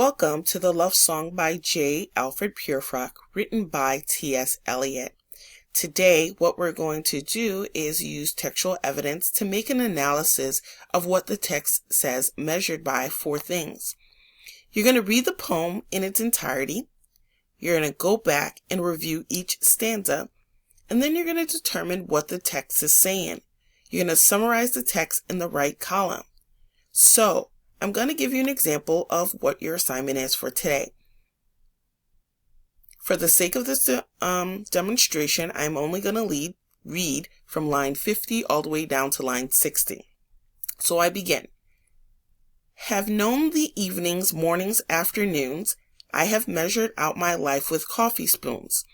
Welcome to the love song by Alfred Prufrock, written by T.S. Eliot. Today, what we're going to do is use textual evidence to make an analysis of what the text says measured by four things. You're going to read the poem in its entirety. You're going to go back and review each stanza, and then you're going to determine what the text is saying. You're going to summarize the text in the right column. So, I'm going to give you an example of what your assignment is for today. For the sake of this demonstration, I'm only going to read from line 50 all the way down to line 60. So I begin. Have known the evenings, mornings, afternoons. I have measured out my life with coffee spoons.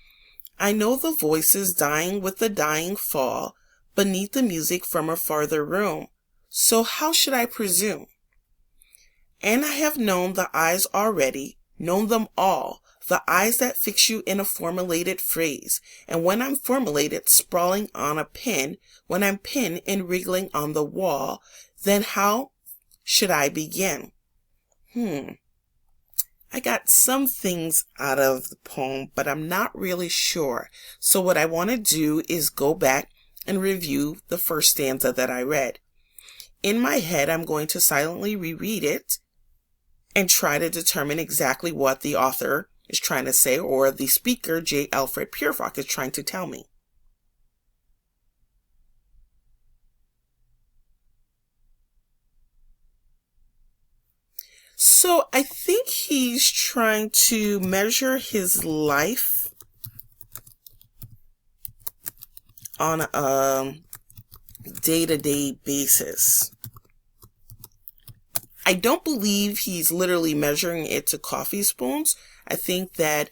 I know the voices dying with the dying fall beneath the music from a farther room. So how should I presume? And I have known the eyes already, known them all, the eyes that fix you in a formulated phrase, and when I'm formulated sprawling on a pen, when I'm pinned and wriggling on the wall, then how should I begin? I got some things out of the poem, but I'm not really sure. So what I want to do is go back and review the first stanza that I read. In my head, I'm going to silently reread it and try to determine exactly what the author is trying to say, or the speaker, Alfred Prufrock, is trying to tell me. So I think he's trying to measure his life on a day-to-day basis. I don't believe he's literally measuring it to coffee spoons. I think that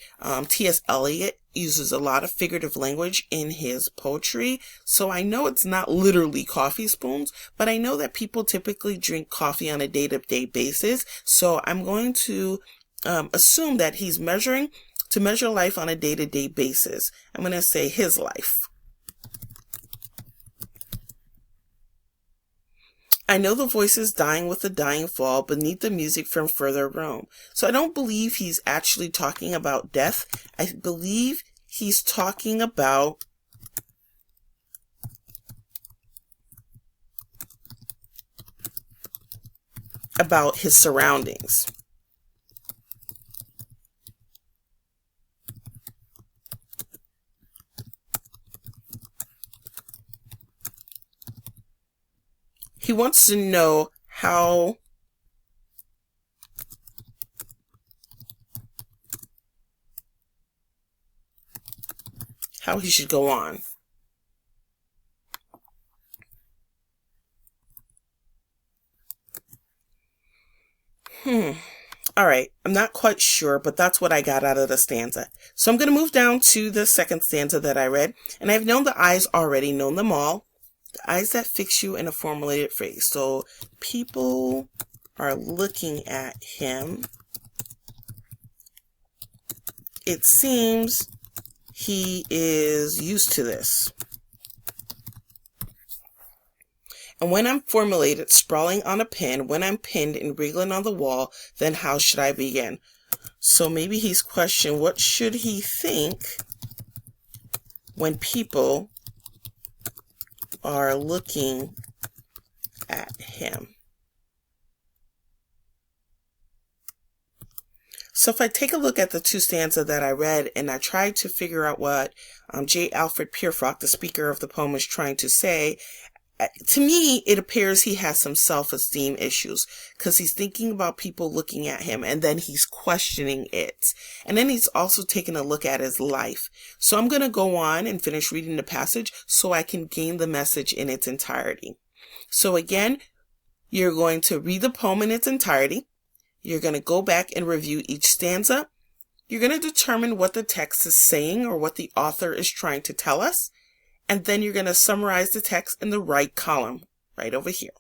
T.S. Eliot uses a lot of figurative language in his poetry, so I know it's not literally coffee spoons, but I know that people typically drink coffee on a day-to-day basis, so I'm going to assume that he's measuring to measure life on a day-to-day basis. I'm going to say his life. I know the voices dying with the dying fall beneath the music from further room. So I don't believe he's actually talking about death. I believe he's talking about his surroundings. He wants to know how he should go on. All right, I'm not quite sure, but that's what I got out of the stanza. So I'm going to move down to the second stanza that I read, and I've known the eyes already, known them all. The eyes that fix you in a formulated phrase. So people are looking at him. It seems he is used to this. And when I'm formulated, sprawling on a pen, when I'm pinned and wriggling on the wall, then how should I begin? So maybe he's questioning, what should he think when people are looking at him? So if I take a look at the two stanzas that I read and I try to figure out what Alfred Prufrock, the speaker of the poem, is trying to say, to me, it appears he has some self-esteem issues because he's thinking about people looking at him and then he's questioning it. And then he's also taking a look at his life. So I'm going to go on and finish reading the passage so I can gain the message in its entirety. So again, you're going to read the poem in its entirety. You're going to go back and review each stanza. You're going to determine what the text is saying or what the author is trying to tell us. And then you're going to summarize the text in the right column, right over here.